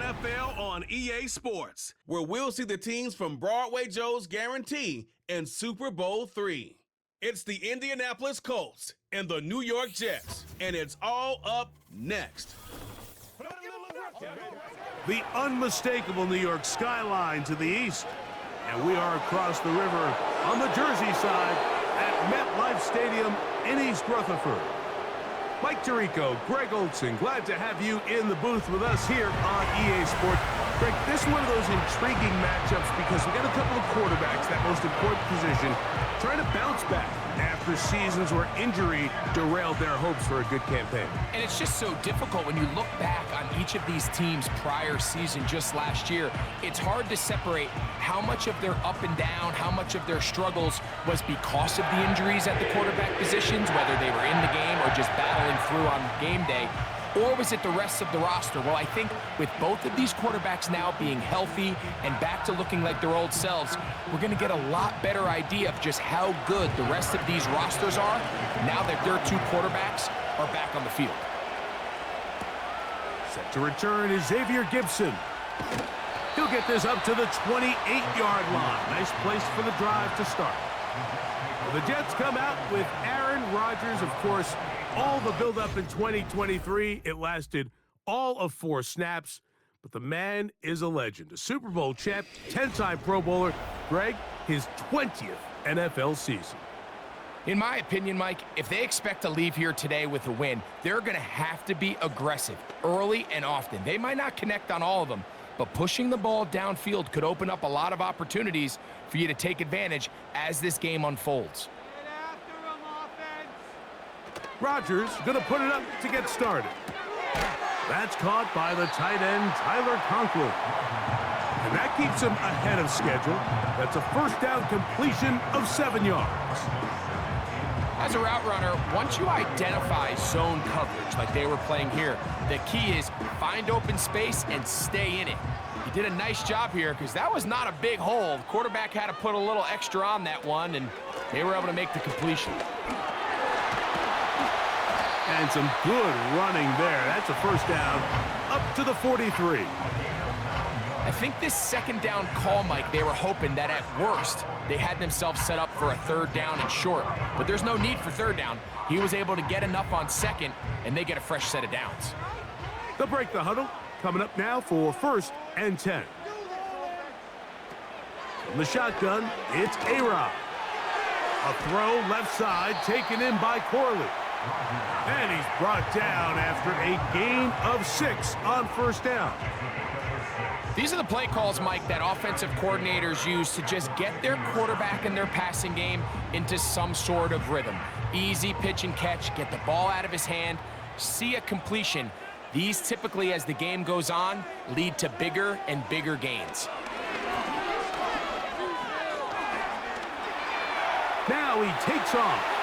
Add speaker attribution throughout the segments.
Speaker 1: NFL on EA Sports, where we'll see the teams from Broadway Joe's Guarantee and Super Bowl III. It's the Indianapolis Colts and the New York Jets, and it's all up next.
Speaker 2: The unmistakable New York skyline to the east, and we are across the river on the Jersey side at MetLife Stadium in East Rutherford. Mike Tirico, Greg Olson, glad to have you in the booth with us here on EA Sports. Greg, this is one of those intriguing matchups because we got a couple of quarterbacks, that most important position, trying to bounce back after seasons where injury derailed their hopes for a good campaign.
Speaker 3: And it's just so difficult when you look back on each of these teams' prior season just last year. It's hard to separate how much of their up and down, how much of their struggles was because of the injuries at the quarterback positions, whether they were in the game or just battling through on game day, or was it the rest of the roster? Well, I think with both of these quarterbacks now being healthy and back to looking like their old selves, we're going to get a lot better idea of just how good the rest of these rosters are now that their two quarterbacks are back on the field.
Speaker 2: Set to return is Xavier Gibson. He'll get this up to the 28-yard line. Nice place for the drive to start. Well, the Jets come out with Aaron Rodgers, of course. All the build-up in 2023, it lasted all of 4 snaps, but the man is a legend. A Super Bowl champ, 10-time Pro Bowler. Greg, his 20th NFL season.
Speaker 3: In my opinion, Mike, if they expect to leave here today with a win, they're going to have to be aggressive early and often. They might not connect on all of them, but pushing the ball downfield could open up a lot of opportunities for you to take advantage as this game unfolds.
Speaker 2: Rodgers going to put it up to get started. That's caught by the tight end, Tyler Conklin. And that keeps him ahead of schedule. That's a first down completion of 7 yards.
Speaker 3: As a route runner, once you identify zone coverage like they were playing here, the key is find open space and stay in it. He did a nice job here because that was not a big hole. The quarterback had to put a little extra on that one, and they were able to make the completion.
Speaker 2: And some good running there. That's a first down up to the 43.
Speaker 3: I think this second down call, Mike, they were hoping that at worst they had themselves set up for a third down and short. But there's no need for third down. He was able to get enough on second, and they get a fresh set of downs.
Speaker 2: They'll break the huddle. Coming up now for 1st and 10. From the shotgun, it's A-Rod. A throw left side taken in by Corley. And he's brought down after a gain of 6 on first down.
Speaker 3: These are the play calls, Mike, that offensive coordinators use to just get their quarterback and their passing game into some sort of rhythm. Easy pitch and catch, get the ball out of his hand, see a completion. These typically, as the game goes on, lead to bigger and bigger gains.
Speaker 2: Now he takes off.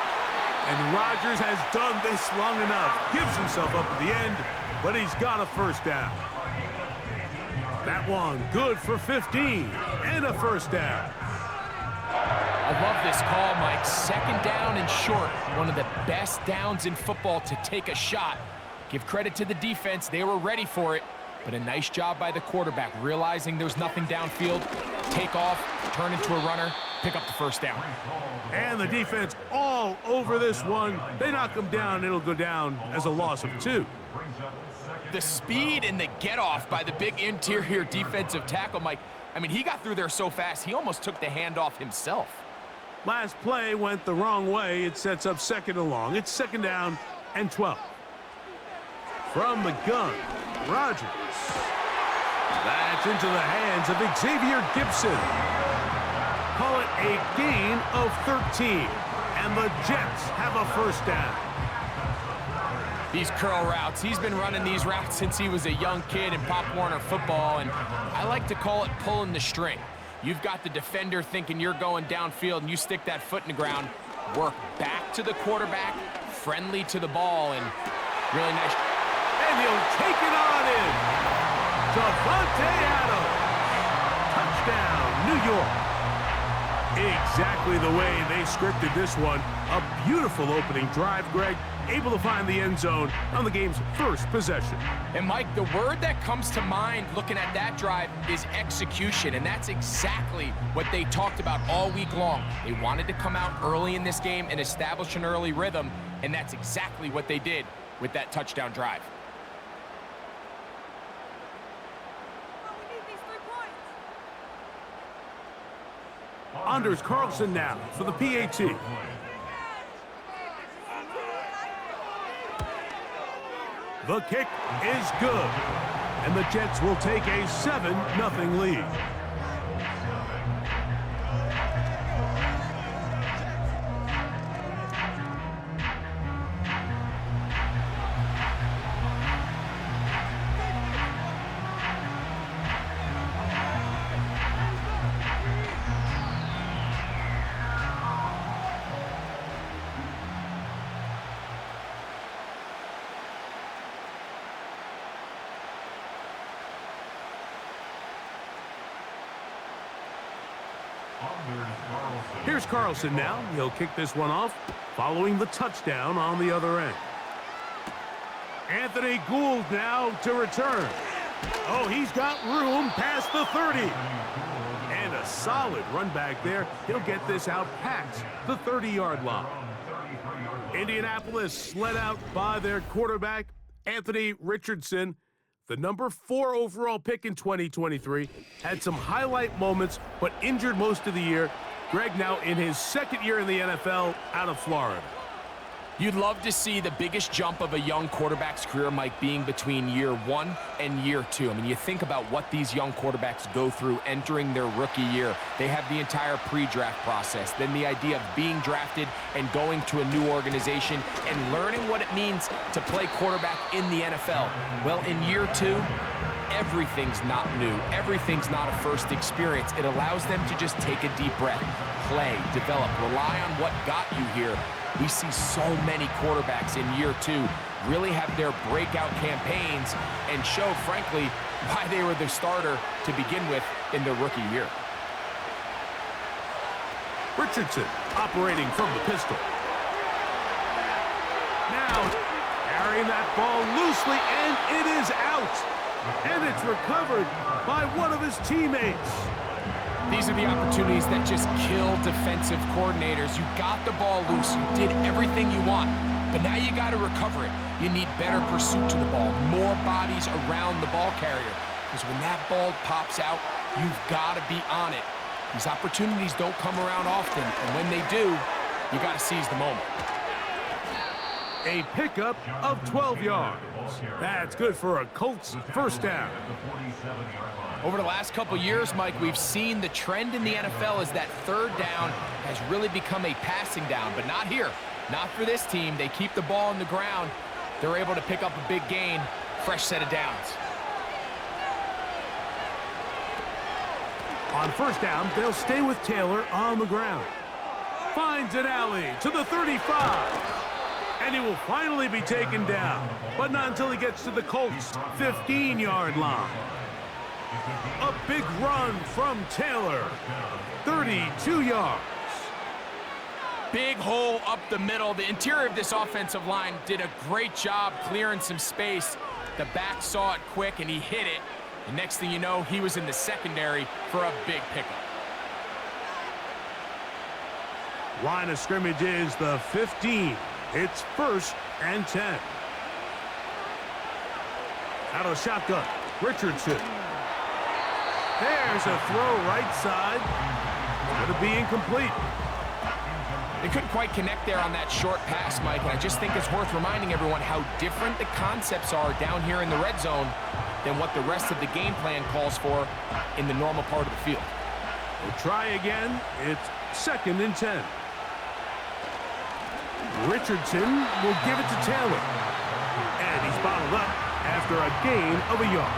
Speaker 2: And Rodgers has done this long enough. Gives himself up at the end, but he's got a first down. That one good for 15 and a first down.
Speaker 3: I love this call, Mike. Second down and short. One of the best downs in football to take a shot. Give credit to the defense. They were ready for it. But a nice job by the quarterback, realizing there's nothing downfield. Take off, turn into a runner, pick up the first down.
Speaker 2: And the defense all over this one. They knock him down. It'll go down as a loss of 2.
Speaker 3: The speed and the get-off by the big interior defensive tackle, Mike. I mean, he got through there so fast, he almost took the handoff himself.
Speaker 2: Last play went the wrong way. It sets up 2nd and long. It's 2nd down and 12. From the gun, Rodgers. That's into the hands of Xavier Gibson. Call it a gain of 13. And the Jets have a first down.
Speaker 3: These curl routes, he's been running these routes since he was a young kid in Pop Warner football, and I like to call it pulling the string. You've got the defender thinking you're going downfield, and you stick that foot in the ground, work back to the quarterback, friendly to the ball, and really nice.
Speaker 2: And he'll take it on in. Davante Adams. Touchdown, New York. Exactly the way they scripted this one. A beautiful opening drive, Greg. Able to find the end zone on the game's first possession.
Speaker 3: And Mike, the word that comes to mind looking at that drive is execution, and that's exactly what they talked about all week long. They wanted to come out early in this game and establish an early rhythm, and that's exactly what they did with that touchdown drive.
Speaker 2: Anders Carlson now for the PAT. The kick is good, and the Jets will take a 7-0 lead. Here's Carlson now. He'll kick this one off, following the touchdown on the other end. Anthony Gould now to return. Oh, he's got room past the 30. And a solid run back there. He'll get this out past the 30-yard line. Indianapolis led out by their quarterback, Anthony Richardson. The number 4 overall pick in 2023 had some highlight moments, but injured most of the year. Greg now in his second year in the NFL out of Florida.
Speaker 3: You'd love to see the biggest jump of a young quarterback's career, Mike, being between year 1 and year 2. I mean, you think about what these young quarterbacks go through entering their rookie year. They have the entire pre-draft process, then the idea of being drafted and going to a new organization and learning what it means to play quarterback in the NFL. Well, in year 2, everything's not new. Everything's not a first experience. It allows them to just take a deep breath, play, develop, rely on what got you here. We see so many quarterbacks in year 2 really have their breakout campaigns and show, frankly, why they were the starter to begin with in their rookie year.
Speaker 2: Richardson operating from the pistol. Now carrying that ball loosely, and it is out. And it's recovered by one of his teammates.
Speaker 3: These are the opportunities that just kill defensive coordinators. You got the ball loose. You did everything you want. But now you got to recover it. You need better pursuit to the ball, more bodies around the ball carrier. Because when that ball pops out, you've got to be on it. These opportunities don't come around often. And when they do, you got to seize the moment.
Speaker 2: A pickup of 12 yards. That's good for a Colts first down.
Speaker 3: Over the last couple years, Mike, we've seen the trend in the NFL is that third down has really become a passing down, but not here. Not for this team. They keep the ball on the ground. They're able to pick up a big gain. Fresh set of downs.
Speaker 2: On first down, they'll stay with Taylor on the ground. Finds an alley to the 35. And he will finally be taken down, but not until he gets to the Colts' 15-yard line. A big run from Taylor, 32 yards.
Speaker 3: Big hole up the middle. The interior of this offensive line did a great job clearing some space. The back saw it quick, and he hit it. The next thing you know, he was in the secondary for a big pickup.
Speaker 2: Line of scrimmage is the 15. It's 1st and 10. Out of the shotgun, Richardson. There's a throw right side. It's going to be incomplete.
Speaker 3: They couldn't quite connect there on that short pass, Mike, and I just think it's worth reminding everyone how different the concepts are down here in the red zone than what the rest of the game plan calls for in the normal part of the field.
Speaker 2: We'll try again. It's 2nd and 10. Richardson will give it to Taylor. And he's bottled up after a gain of a yard.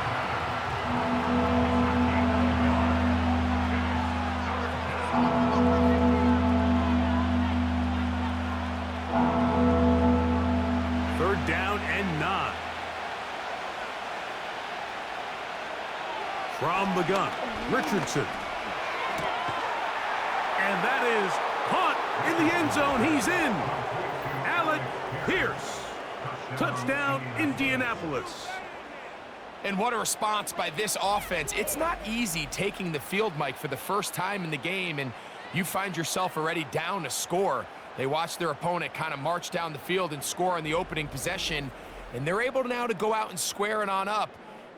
Speaker 2: Third down and 9. From the gun, Richardson. And that the end zone. He's in. Alec Pierce. Touchdown, Indianapolis.
Speaker 3: And what a response by this offense. It's not easy taking the field, Mike, for the first time in the game, and you find yourself already down a score. They watch their opponent kind of march down the field and score on the opening possession, and they're able now to go out and square it on up.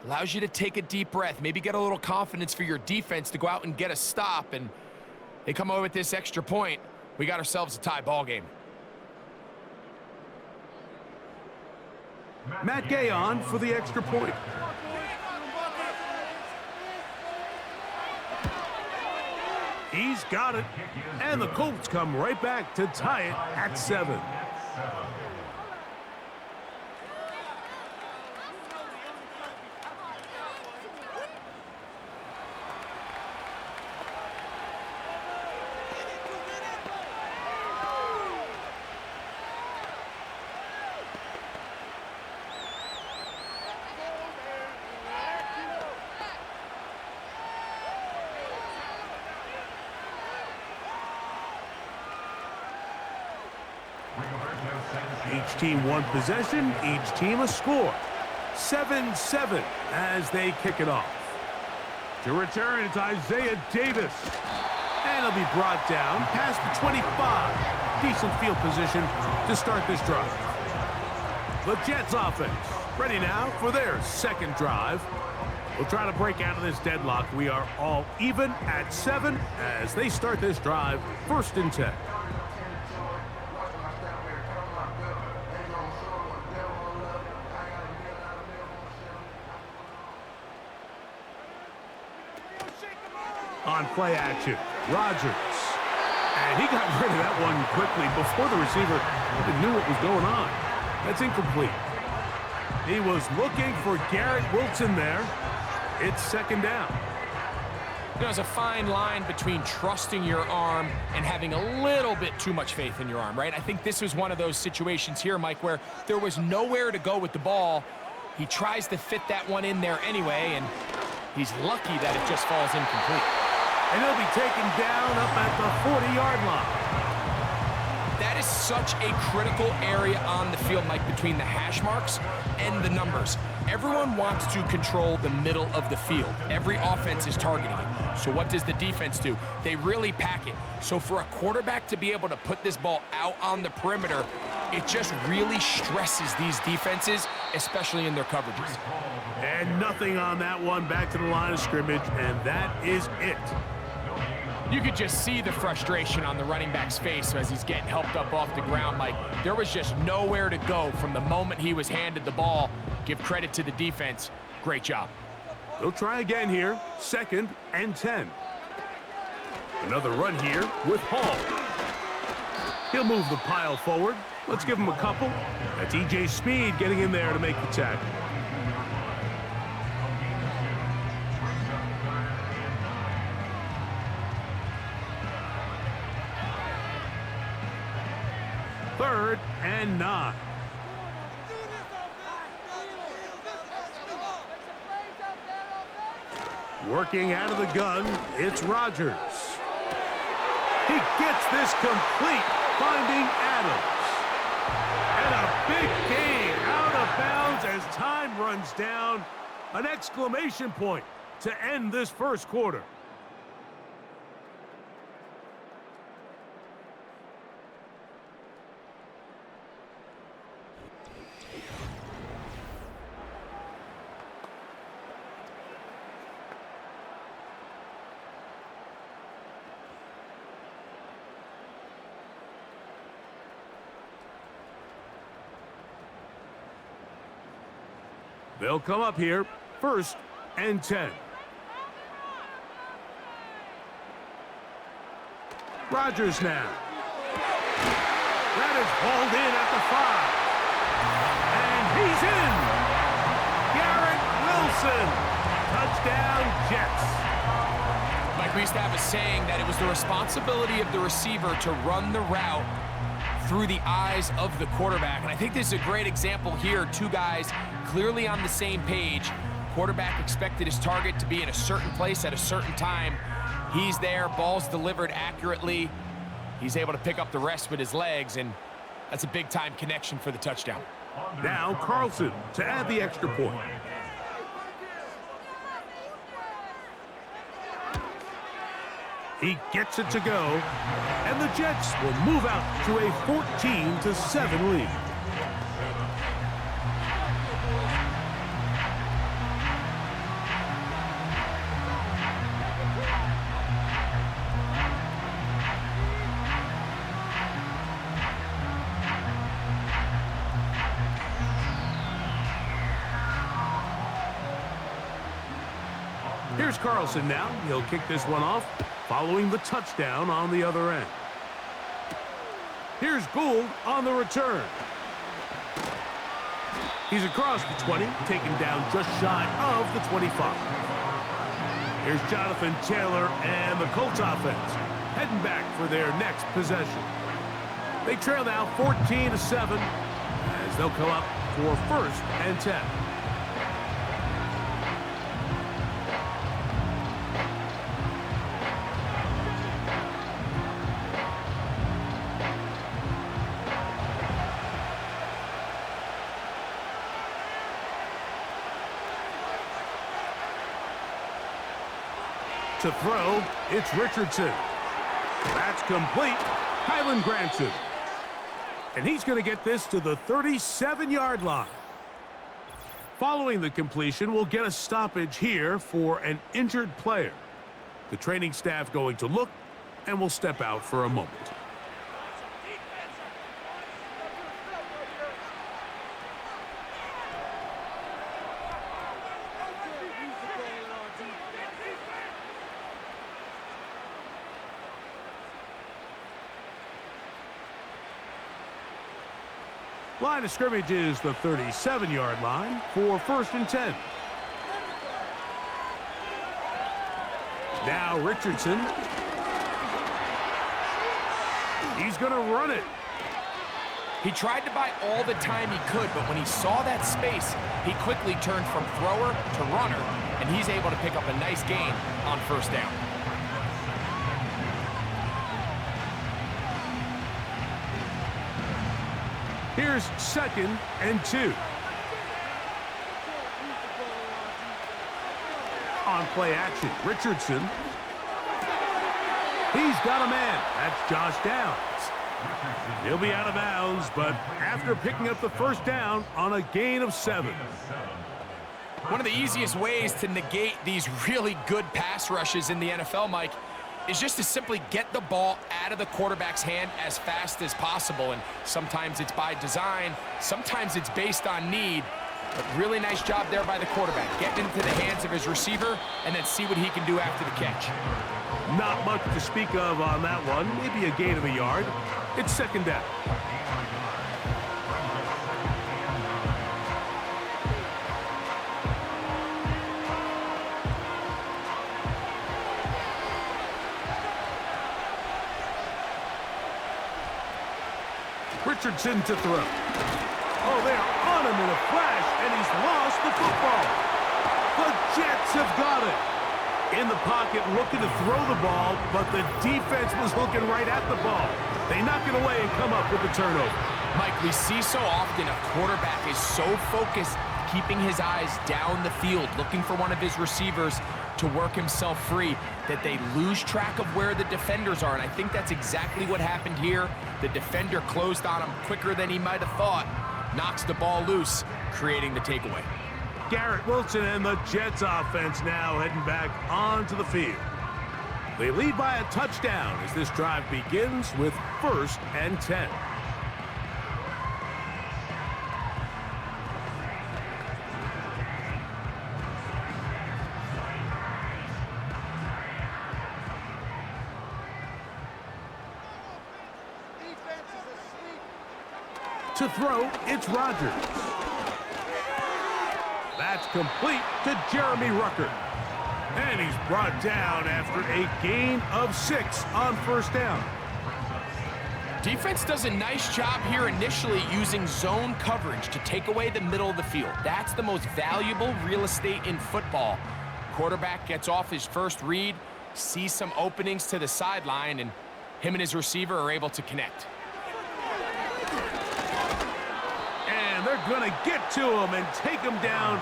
Speaker 3: Allows you to take a deep breath, maybe get a little confidence for your defense to go out and get a stop, and they come away with this extra point. We got ourselves a tie ball game.
Speaker 2: Matt Gay on for the extra point. He's got it. And the Colts come right back to tie it at 7. Each team one possession, each team a score. 7-7 as they kick it off. To return, it's Isaiah Davis. And he'll be brought down past the 25. Decent field position to start this drive. The Jets offense ready now for their second drive. We'll try to break out of this deadlock. We are all even at 7 as they start this drive, 1st and 10. On play action, Rodgers. And he got rid of that one quickly before the receiver even knew what was going on. That's incomplete. He was looking for Garrett Wilson there. It's 2nd down.
Speaker 3: You know, there's a fine line between trusting your arm and having a little bit too much faith in your arm, right? I think this was one of those situations here, Mike, where there was nowhere to go with the ball. He tries to fit that one in there anyway, and he's lucky that it just falls incomplete.
Speaker 2: And he'll be taken down up at the 40-yard line.
Speaker 3: That is such a critical area on the field, Mike, between the hash marks and the numbers. Everyone wants to control the middle of the field. Every offense is targeting it. So what does the defense do? They really pack it. So for a quarterback to be able to put this ball out on the perimeter, it just really stresses these defenses, especially in their coverages.
Speaker 2: And nothing on that one, back to the line of scrimmage, and that is it.
Speaker 3: You could just see the frustration on the running back's face as he's getting helped up off the ground. Like, there was just nowhere to go from the moment he was handed the ball. Give credit to the defense. Great job.
Speaker 2: They'll try again here. 2nd and 10. Another run here with Hall. He'll move the pile forward. Let's give him a couple. That's E.J. Speed getting in there to make the tackle. Third and 9. Working out of the gun, it's Rodgers. He gets this complete, finding Adams. And a big gain out of bounds as time runs down. An exclamation point to end this first quarter. They'll come up here, 1st and 10. Rodgers now. That is hauled in at the 5. And he's in. Garrett Wilson. Touchdown, Jets.
Speaker 3: Mike, we used to have a saying that it was the responsibility of the receiver to run the route through the eyes of the quarterback. And I think this is a great example here. Two guys clearly on the same page. Quarterback expected his target to be in a certain place at a certain time. He's there, ball's delivered accurately. He's able to pick up the rest with his legs, and that's a big-time connection for the touchdown.
Speaker 2: Now Carlson to add the extra point. He gets it to go, and the Jets will move out to a 14-7 lead. Here's Carlson now. He'll kick this one off, following the touchdown on the other end. Here's Gould on the return. He's across the 20, taken down just shy of the 25. Here's Jonathan Taylor and the Colts offense heading back for their next possession. They trail now 14-7 as they'll come up for 1st and 10. To throw, it's Richardson. That's complete. Kylan Granson. And he's going to get this to the 37-yard line. Following the completion, we'll get a stoppage here for an injured player. The training staff going to look, and we'll step out for a moment. Line of scrimmage is the 37-yard line for 1st and 10. Now Richardson. He's going to run it.
Speaker 3: He tried to buy all the time he could, but when he saw that space, he quickly turned from thrower to runner, and he's able to pick up a nice gain on 1st down.
Speaker 2: Here's 2nd and 2. On play action, Richardson. He's got a man. That's Josh Downs. He'll be out of bounds, but after picking up the 1st down on a gain of 7.
Speaker 3: One of the easiest ways to negate these really good pass rushes in the NFL, Mike, is just to simply get the ball out of the quarterback's hand as fast as possible. And sometimes it's by design, sometimes it's based on need. But really nice job there by the quarterback. Getting into the hands of his receiver and then see what he can do after the catch.
Speaker 2: Not much to speak of on that one. Maybe a gain of a yard. It's 2nd down. Richardson to throw. Oh, they are on him in a flash, and he's lost the football. The Jets have got it. In the pocket, looking to throw the ball, but the defense was looking right at the ball. They knock it away and come up with the turnover.
Speaker 3: Mike, we see so often a quarterback is so focused, keeping his eyes down the field, looking for one of his receivers to work himself free, that they lose track of where the defenders are. And I think that's exactly what happened here. The defender closed on him quicker than he might have thought, knocks the ball loose, creating the takeaway.
Speaker 2: Garrett Wilson and the Jets offense now heading back onto the field. They lead by a touchdown as this drive begins with 1st and 10. To throw, it's Rodgers. That's complete to Jeremy Ruckert. And he's brought down after a gain of 6 on 1st down.
Speaker 3: Defense does a nice job here initially using zone coverage to take away the middle of the field. That's the most valuable real estate in football. Quarterback gets off his first read, sees some openings to the sideline, and Him and his receiver are able to connect.
Speaker 2: And they're going to get to him and take him down,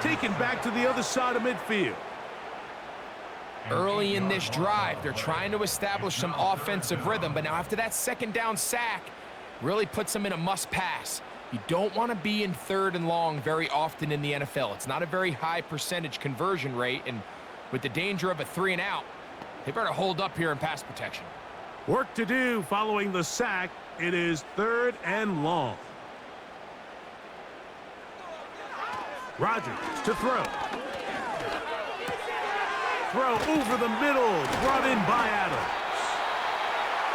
Speaker 2: taken back to the other side of midfield.
Speaker 3: Early in this drive, they're trying to establish some offensive rhythm, but now after that second down sack, really puts them in a must-pass. You don't want to be in 3rd and long very often in the NFL. It's not a very high percentage conversion rate, and with the danger of a 3 and out, they better hold up here in pass protection.
Speaker 2: Work to do following the sack. It is 3rd and long. Rodgers to throw. Throw over the middle, brought in by Adams.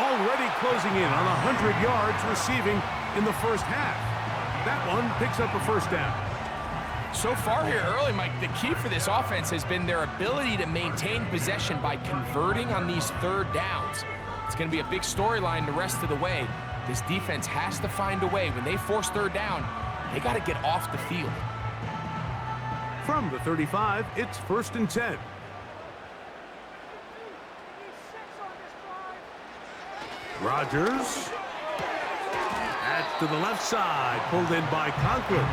Speaker 2: Already closing in on 100 yards receiving in the first half. That one picks up a first down.
Speaker 3: So far here early, Mike, the key for this offense has been their ability to maintain possession by converting on these 3rd downs. It's going to be a big storyline the rest of the way. This defense has to find a way. When they force 3rd down, they got to get off the field.
Speaker 2: From the 35, it's 1st and 10. Rodgers. That's to the left side, pulled in by Conklin.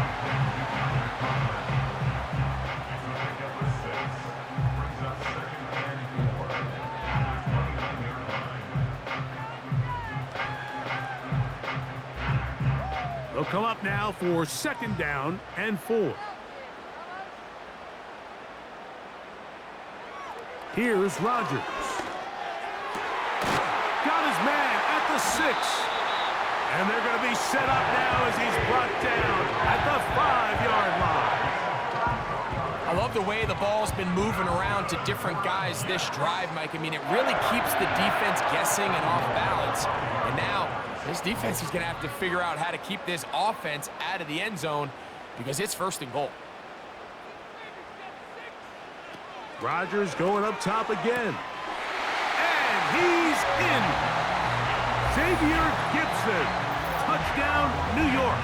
Speaker 2: They'll come up now for 2nd down and 4. Here's Rodgers. Got his man at the 6. And they're going to be set up now as he's brought down at the 5-yard line.
Speaker 3: I love the way the ball's been moving around to different guys this drive, Mike. I mean, it really keeps the defense guessing and off balance. And now this defense is going to have to figure out how to keep this offense out of the end zone because it's 1st and goal.
Speaker 2: Rodgers going up top again. And he's in. Xavier Gibson. Touchdown, New York.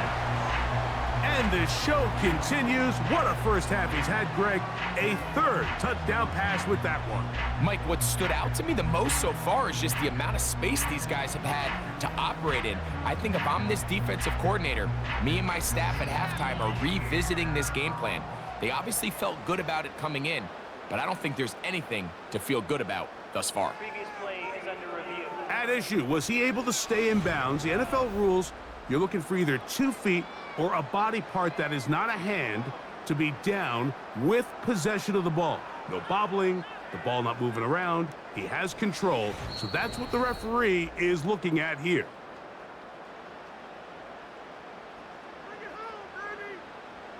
Speaker 2: And the show continues. What a first half he's had, Greg. A 3rd touchdown pass with that one.
Speaker 3: Mike, what stood out to me the most so far is just the amount of space these guys have had to operate in. I think if I'm this defensive coordinator, me and my staff at halftime are revisiting this game plan. They obviously felt good about it coming in, but I don't think there's anything to feel good about thus far.
Speaker 4: Previous play is under review.
Speaker 2: At issue, was he able to stay in bounds? The NFL rules, you're looking for either 2 feet or a body part that is not a hand to be down with possession of the ball. No bobbling, the ball not moving around. He has control, so that's what the referee is looking at here.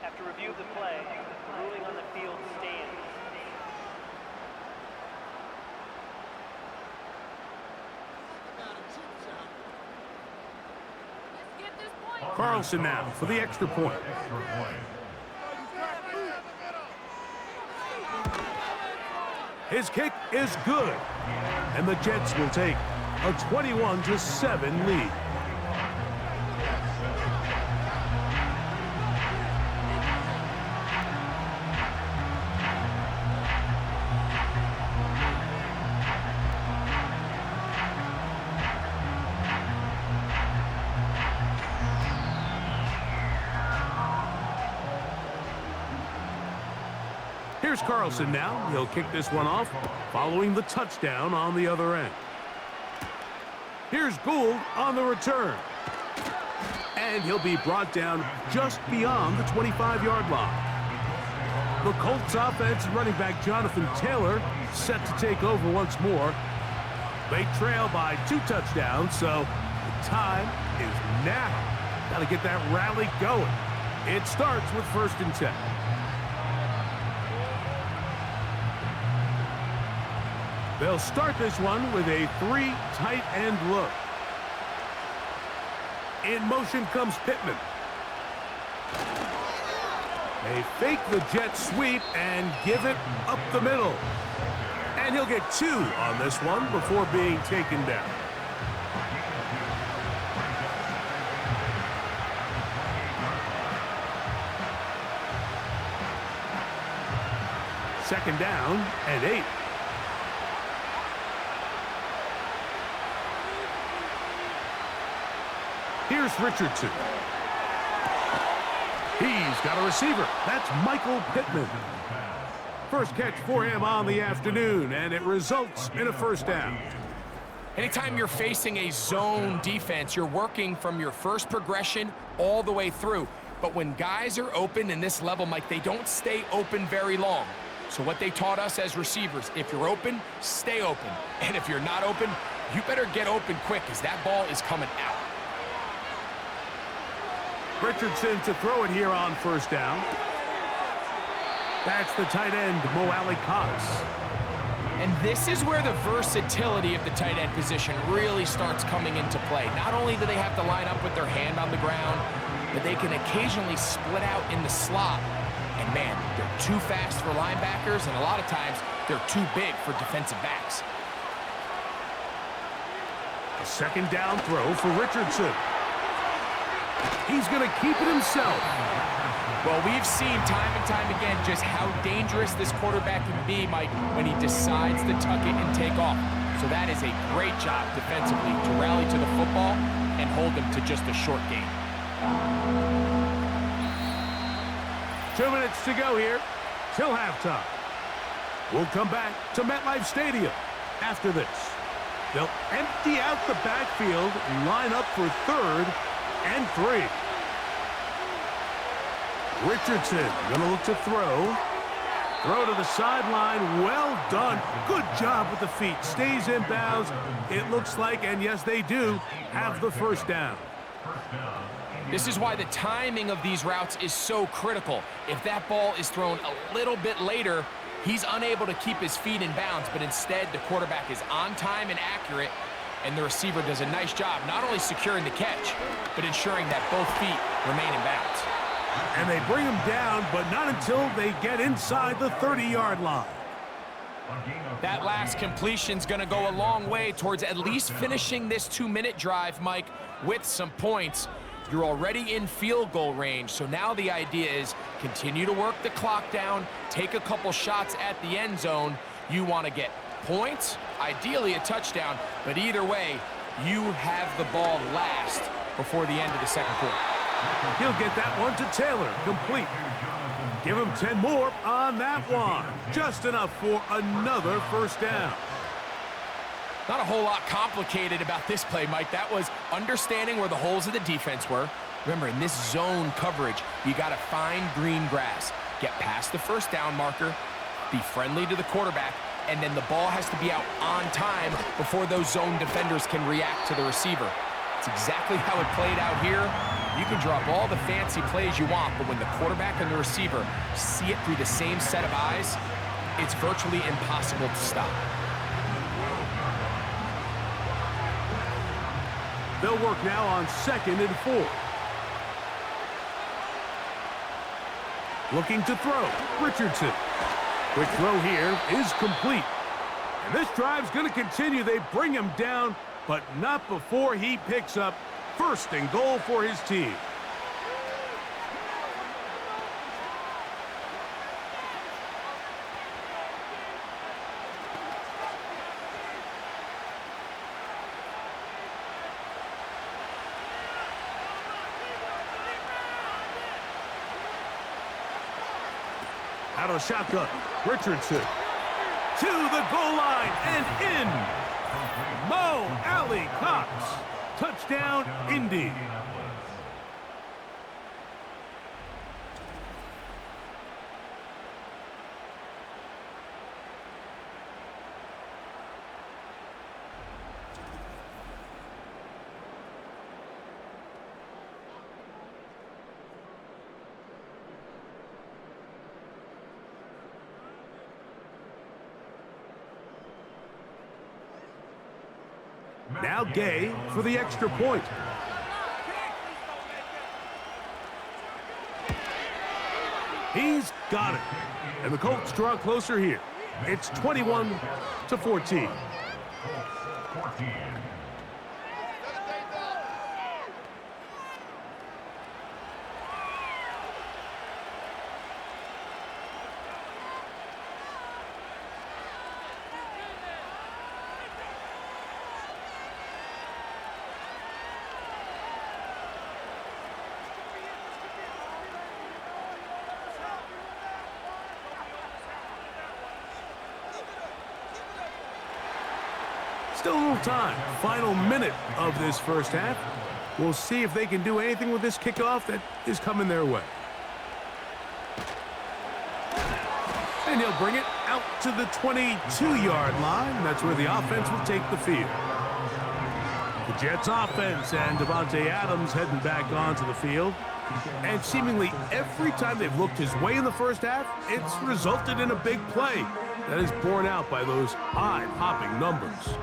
Speaker 4: After review of the play, the ruling on the field stands.
Speaker 2: Carlson now for the extra point. His kick is good. And the Jets will take a 21-7 lead. Here's Carlson now. He'll kick this one off following the touchdown on the other end. Here's Gould on the return. And he'll be brought down just beyond the 25-yard line. The Colts offense and running back Jonathan Taylor set to take over once more. They trail by 2 touchdowns, so the time is now. Got to get that rally going. It starts with 1st and 10. They'll start this one with a 3 tight end look. In motion comes Pittman. They fake the jet sweep and give it up the middle. And he'll get 2 on this one before being taken down. Second down and 8. Here's Richardson. He's got a receiver. That's Michael Pittman. First catch for him on the afternoon, and it results in a first down.
Speaker 3: Anytime you're facing a zone defense, you're working from your first progression all the way through. But when guys are open in this level, Mike, they don't stay open very long. So what they taught us as receivers, if you're open, stay open. And if you're not open, you better get open quick because that ball is coming out.
Speaker 2: Richardson to throw it here on first down. That's the tight end, Mo Cox.
Speaker 3: And this is where the versatility of the tight end position really starts coming into play. Not only do they have to line up with their hand on the ground, but they can occasionally split out in the slot. And man, they're too fast for linebackers, and a lot of times they're too big for defensive backs.
Speaker 2: A second down throw for Richardson. He's going to keep it himself.
Speaker 3: Well, we've seen time and time again just how dangerous this quarterback can be, Mike, when he decides to tuck it and take off. So that is a great job defensively to rally to the football and hold them to just a short gain.
Speaker 2: 2 minutes to go here till halftime. We'll come back to MetLife Stadium after this. They'll empty out the backfield and line up for 3rd and 3. Richardson going to look to throw. Throw to the sideline. Well done. Good job with the feet. Stays in bounds. It looks like, and yes, they do, have the first down.
Speaker 3: This is why the timing of these routes is so critical. If that ball is thrown a little bit later, he's unable to keep his feet in bounds, but instead the quarterback is on time and accurate, and the receiver does a nice job not only securing the catch, but ensuring that both feet remain in bounds.
Speaker 2: And they bring him down, but not until they get inside the 30-yard line.
Speaker 3: That last completion's going to go a long way towards at least finishing this 2-minute drive, Mike, with some points. You're already in field goal range, so now the idea is continue to work the clock down, take a couple shots at the end zone. You want to get points, ideally a touchdown, but either way, you have the ball last before the end of the second quarter.
Speaker 2: He'll get that one to Taylor, complete. Give him 10 more on that one. Just enough for another first down.
Speaker 3: Not a whole lot complicated about this play, Mike. That was understanding where the holes of the defense were. Remember, in this zone coverage, you got to find green grass, get past the first down marker, be friendly to the quarterback, and then the ball has to be out on time before those zone defenders can react to the receiver. It's exactly how it played out here. You can drop all the fancy plays you want, but when the quarterback and the receiver see it through the same set of eyes, it's virtually impossible to stop.
Speaker 2: They'll work now on 2nd and 4. Looking to throw. Richardson. Quick throw here is complete. And this drive's going to continue. They bring him down, but not before he picks up 1st and goal for his team. Out of shotgun, Richardson to the goal line and in. Mo Cox. Touchdown, Indy. Now Gay for the extra point. He's got it. And the Colts draw closer here. It's 21-14. Still a little time. Final minute of this first half. We'll see if they can do anything with this kickoff that is coming their way. And he'll bring it out to the 22-yard line. That's where the offense will take the field. The Jets offense and Devontae Adams heading back onto the field. And seemingly every time they've looked his way in the first half, it's resulted in a big play that is borne out by those eye-popping numbers.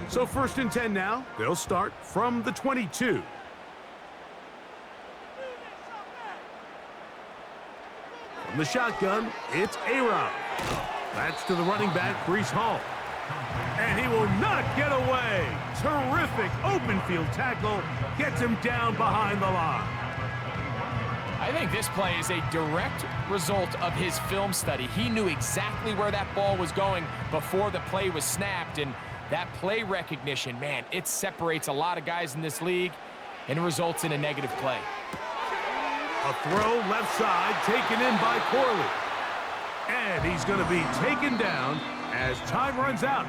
Speaker 2: So 1st and 10 now. They'll start from the 22. From the shotgun, it's A-Rod. That's to the running back, Breece Hall. And he will not get away. Terrific open field tackle. Gets him down behind the line.
Speaker 3: I think this play is a direct result of his film study. He knew exactly where that ball was going before the play was snapped, and that play recognition, man, it separates a lot of guys in this league and results in a negative play.
Speaker 2: A throw left side taken in by Corley. And he's going to be taken down as time runs out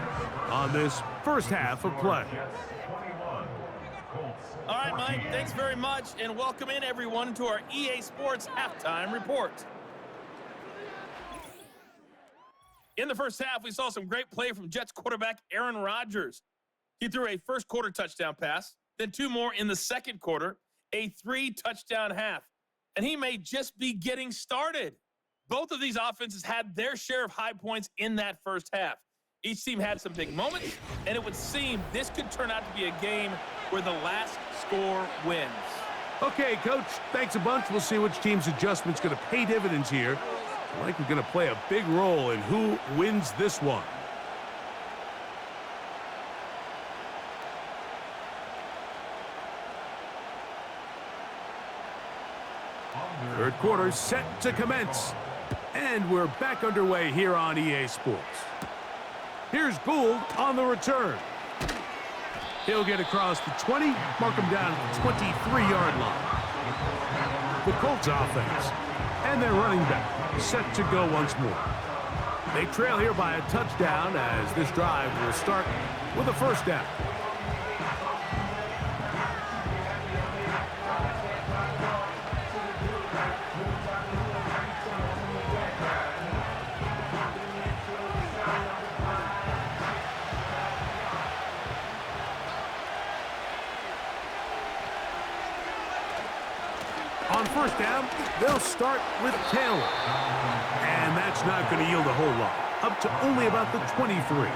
Speaker 2: on this first half of play.
Speaker 5: All right, Mike, thanks very much, and welcome in, everyone, to our EA Sports Halftime Report. In the first half, we saw some great play from Jets quarterback Aaron Rodgers. He threw a first-quarter touchdown pass, then 2 more in the second quarter, a 3-touchdown half. And he may just be getting started. Both of these offenses had their share of high points in that first half. Each team had some big moments, and it would seem this could turn out to be a game where the last score wins.
Speaker 2: Okay, Coach, thanks a bunch. We'll see which team's adjustment's going to pay dividends here. I think we're going to play a big role in who wins this one. Third quarter set to commence. And we're back underway here on EA Sports. Here's Gould on the return. He'll get across the 20, mark him down at the 23-yard line. The Colts offense and their running back set to go once more. They trail here by a touchdown as this drive will start with a first down. On first down, they'll start with Taylor. And that's not going to yield a whole lot. Up to only about the 23.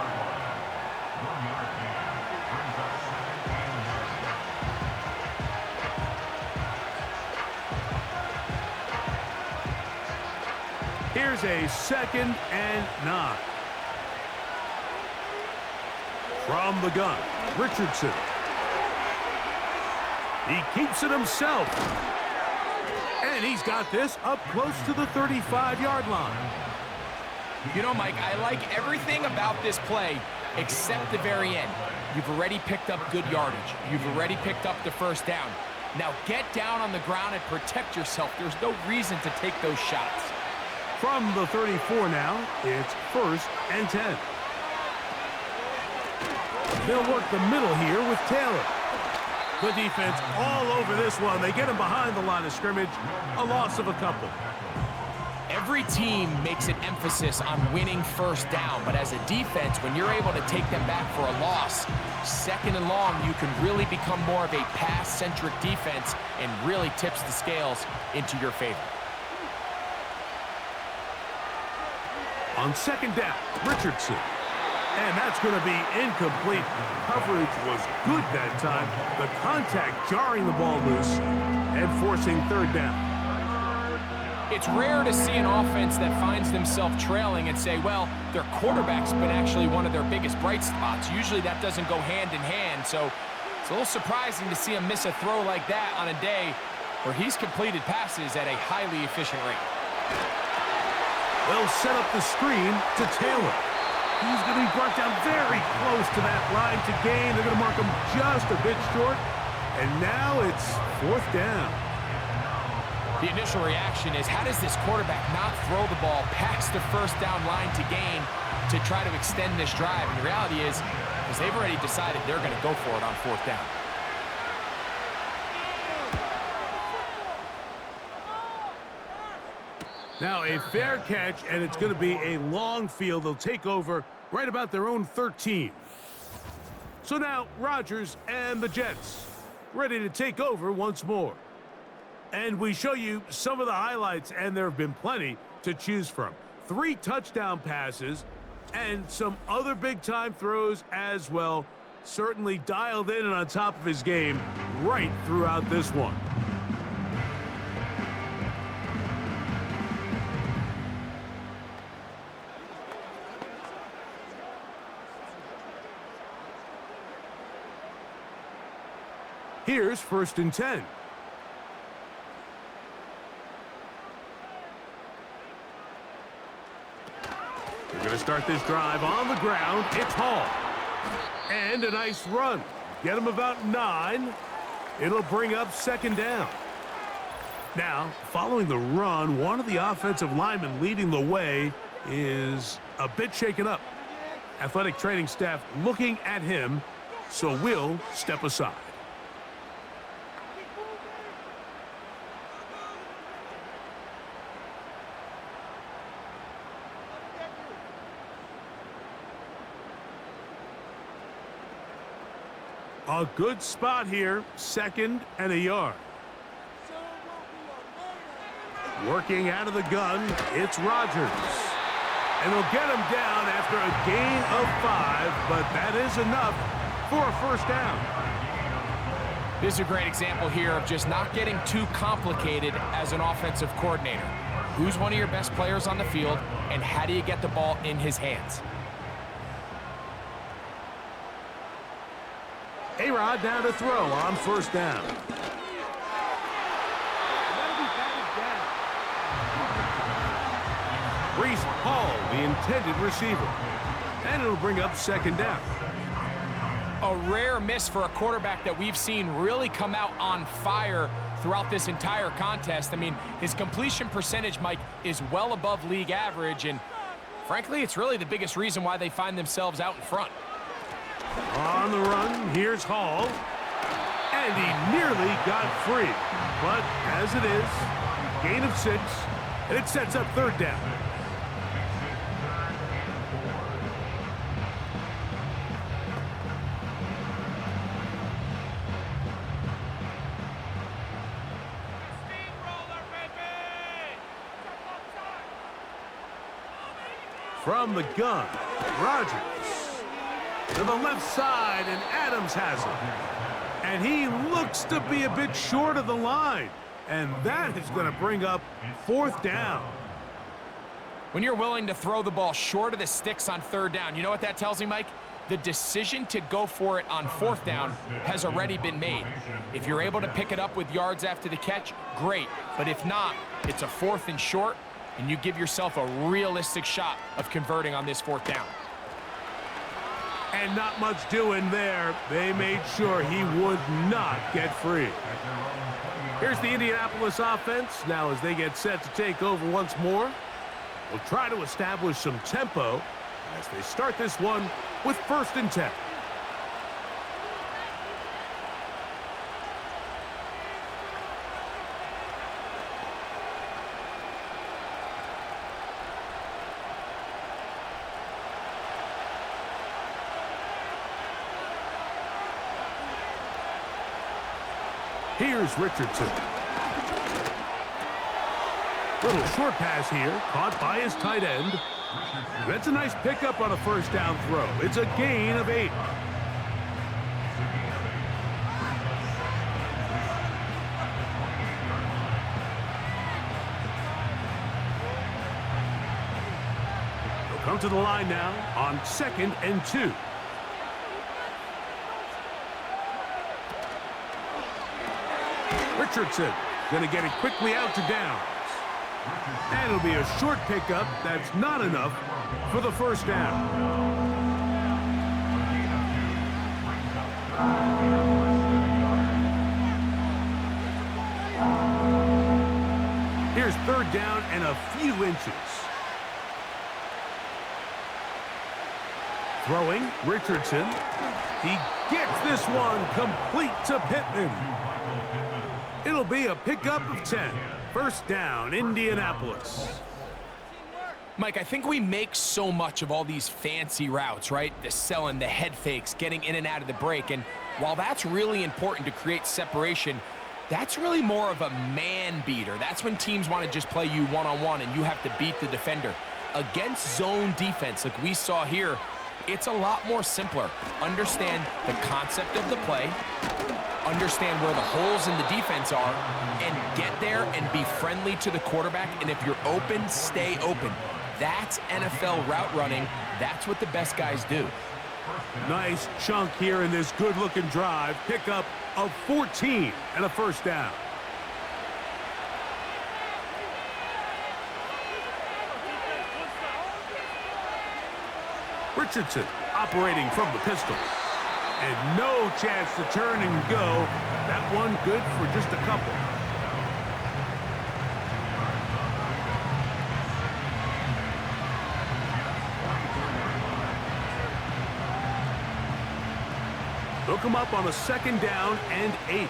Speaker 2: Here's a 2nd and 9. From the gun, Richardson. He keeps it himself. And he's got this up close to the 35-yard line.
Speaker 3: You know, Mike, I like everything about this play except the very end. You've already picked up good yardage. You've already picked up the first down. Now get down on the ground and protect yourself. There's no reason to take those shots.
Speaker 2: From the 34 now, it's 1st and 10. They'll work the middle here with Taylor. The defense all over this one. They get him behind the line of scrimmage. A loss of a couple.
Speaker 3: Every team makes an emphasis on winning first down, but as a defense, when you're able to take them back for a loss, 2nd and long, you can really become more of a pass-centric defense and really tips the scales into your favor.
Speaker 2: On 2nd down, Richardson. And that's going to be incomplete. Coverage was good that time. The contact jarring the ball loose and forcing 3rd down.
Speaker 3: It's rare to see an offense that finds themselves trailing and say, well, their quarterback's been actually one of their biggest bright spots. Usually that doesn't go hand in hand, so it's a little surprising to see him miss a throw like that on a day where he's completed passes at a highly efficient rate.
Speaker 2: They'll set up the screen to Taylor. He's going to be brought down very close to that line to gain. They're going to mark him just a bit short. And now it's 4th down.
Speaker 3: The initial reaction is, how does this quarterback not throw the ball past the first down line to gain to try to extend this drive? And the reality is they've already decided they're going to go for it on 4th down.
Speaker 2: Now a fair catch, and it's going to be a long field. They'll take over right about their own 13. So now Rodgers and the Jets ready to take over once more. And we show you some of the highlights, and there have been plenty to choose from. 3 touchdown passes and some other big-time throws as well. Certainly dialed in and on top of his game right throughout this one. Here's 1st and 10. We're going to start this drive on the ground. It's Hall. And a nice run. Get him about 9. It'll bring up 2nd down. Now, following the run, one of the offensive linemen leading the way is a bit shaken up. Athletic training staff looking at him, so we'll step aside. A good spot here, 2nd and a yard. Working out of the gun, it's Rodgers. And they'll get him down after a gain of 5, but that is enough for a 1st down.
Speaker 3: This is a great example here of just not getting too complicated as an offensive coordinator. Who's one of your best players on the field, and how do you get the ball in his hands?
Speaker 2: A-Rod down to throw on 1st down. Breece Hall, the intended receiver. And it'll bring up 2nd down.
Speaker 3: A rare miss for a quarterback that we've seen really come out on fire throughout this entire contest. I mean, his completion percentage, Mike, is well above league average, and frankly, it's really the biggest reason why they find themselves out in front.
Speaker 2: On the run, here's Hall. And he nearly got free. But as it is, gain of 6, and it sets up 3rd down. From the gun, Rodgers to the left side, and Adams has it. And he looks to be a bit short of the line. And that is going to bring up 4th down.
Speaker 3: When you're willing to throw the ball short of the sticks on 3rd down, you know what that tells me, Mike? The decision to go for it on 4th down has already been made. If you're able to pick it up with yards after the catch, great. But if not, it's a 4th and short, and you give yourself a realistic shot of converting on this 4th down.
Speaker 2: And not much doing there. They made sure he would not get free. Here's the Indianapolis offense. Now as they get set to take over once more, we'll try to establish some tempo as they start this one with 1st and 10. Here's Richardson. Little short pass here, caught by his tight end. That's a nice pickup on a 1st down throw. It's a gain of 8. They'll come to the line now on 2nd and 2. Richardson going to get it quickly out to Downs. And it'll be a short pickup. That's not enough for the 1st down. 3rd down and a few inches. Throwing, Richardson. He gets this one complete to Pittman. It'll be a pickup of 10. 1st down, Indianapolis.
Speaker 3: Mike, I think we make so much of all these fancy routes, right? The selling, the head fakes, getting in and out of the break. And while that's really important to create separation, that's really more of a man beater. That's when teams want to just play you one-on-one and you have to beat the defender. Against zone defense like we saw here, it's a lot more simpler. Understand the concept of the play, understand where the holes in the defense are, and get there and be friendly to the quarterback. And if you're open, stay open. That's NFL route running. That's what the best guys do.
Speaker 2: Nice chunk here in this good-looking drive. Pickup of 14 and a 1st down. Richardson operating from the pistol. And no chance to turn and go. That one good for just a couple. Hook him up on a 2nd down and 8.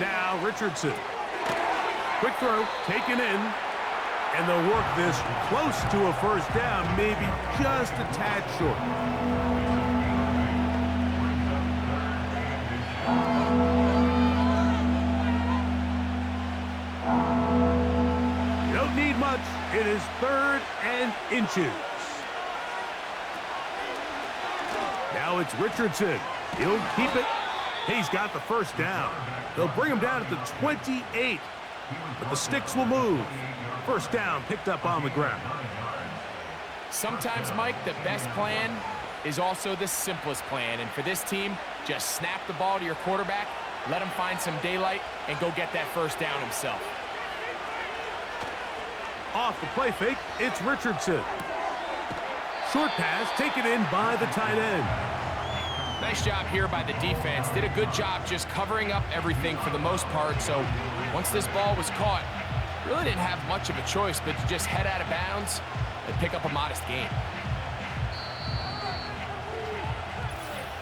Speaker 2: Now Richardson. Quick throw, taken in. And they'll work this close to a 1st down, maybe just a tad short. You don't need much. It is 3rd and inches. Now it's Richardson. He'll keep it. He's got the 1st down. They'll bring him down at the 28. But the sticks will move. 1st down picked up on the ground.
Speaker 3: Sometimes, Mike, the best plan is also the simplest plan. And for this team, just snap the ball to your quarterback, let him find some daylight, and go get that 1st down himself.
Speaker 2: Off the play fake, it's Richardson. Short pass taken in by the tight end.
Speaker 3: Nice job here by the defense. Did a good job just covering up everything for the most part. So once this ball was caught, really didn't have much of a choice but to just head out of bounds and pick up a modest gain.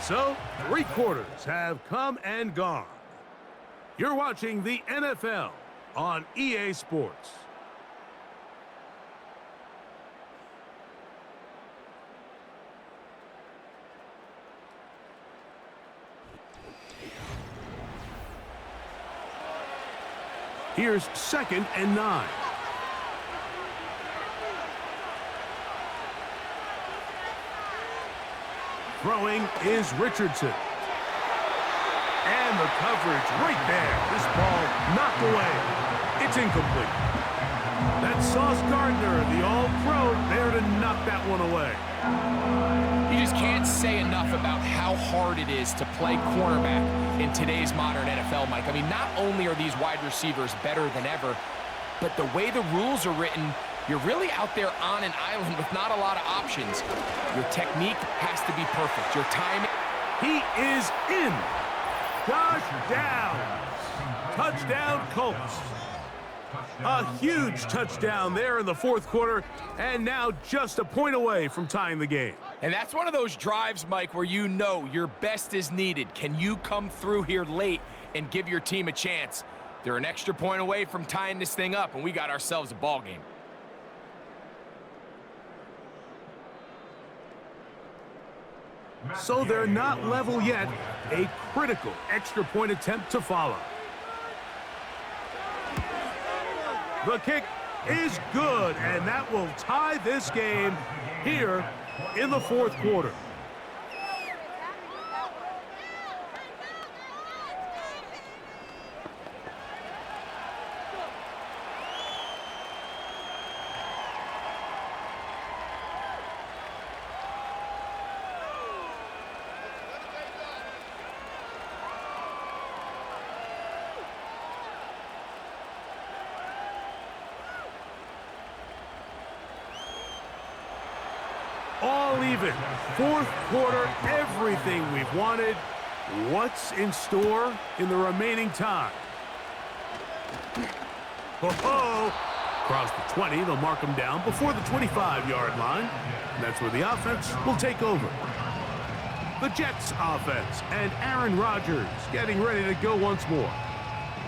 Speaker 2: So, 3 quarters have come and gone. You're watching the NFL on EA Sports. Here's 2nd and 9. Throwing is Richardson. And the coverage right there. This ball knocked away. It's incomplete. That's Sauce Gardner, the all-pro, there to knock that one away.
Speaker 3: You just can't say enough about how hard it is to play cornerback in today's modern NFL, Mike. I mean, not only are these wide receivers better than ever, but the way the rules are written, you're really out there on an island with not a lot of options. Your technique has to be perfect. Your timing.
Speaker 2: He is in. Touchdown. Touchdown, Colts. A huge touchdown there in the 4th quarter, and now just a point away from tying the game.
Speaker 3: And that's one of those drives, Mike, where you know your best is needed. Can you come through here late and give your team a chance? They're an extra point away from tying this thing up, and we got ourselves a ball game.
Speaker 2: So they're not level yet. A critical extra point attempt to follow. The kick is good, and that will tie this game here in the 4th quarter. All even. 4th quarter, everything we've wanted. What's in store in the remaining time? Ho-ho! Across the 20, they'll mark him down before the 25-yard line. And that's where the offense will take over. The Jets offense and Aaron Rodgers getting ready to go once more.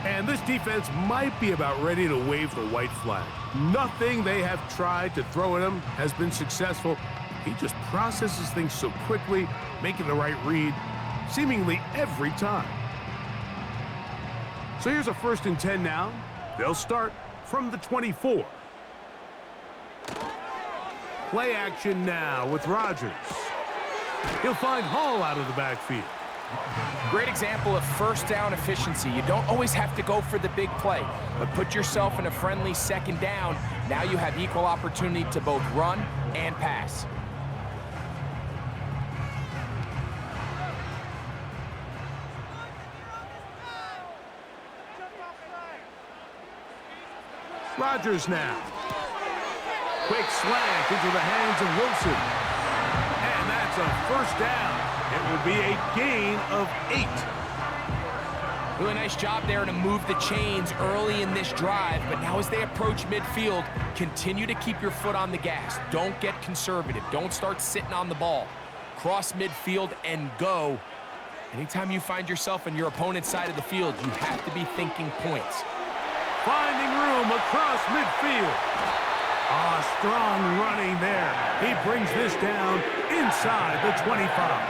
Speaker 2: And this defense might be about ready to wave the white flag. Nothing they have tried to throw at him has been successful. He just processes things so quickly, making the right read, seemingly every time. So here's a 1st and 10 now. They'll start from the 24. Play action now with Rodgers. He'll find Hall out of the backfield.
Speaker 3: Great example of first down efficiency. You don't always have to go for the big play, but put yourself in a friendly 2nd down. Now you have equal opportunity to both run and pass.
Speaker 2: Rodgers now. Quick slant into the hands of Wilson. And that's a 1st down. It will be a gain of 8.
Speaker 3: Really nice job there to move the chains early in this drive, but now as they approach midfield, continue to keep your foot on the gas. Don't get conservative. Don't start sitting on the ball. Cross midfield and go. Anytime you find yourself on your opponent's side of the field, you have to be thinking points.
Speaker 2: Finding room across midfield. Strong running there. He brings this down inside the 25.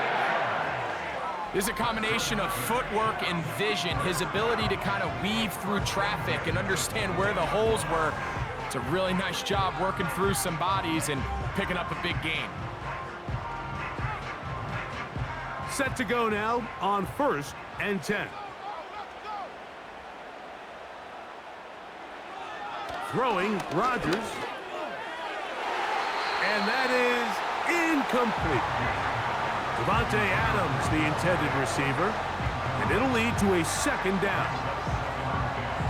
Speaker 3: There's a combination of footwork and vision, his ability to kind of weave through traffic and understand where the holes were. It's a really nice job working through some bodies and picking up a big gain.
Speaker 2: Set to go now on 1st and 10. Throwing Rodgers. And that is incomplete. Devontae Adams, the intended receiver. And it'll lead to a 2nd down.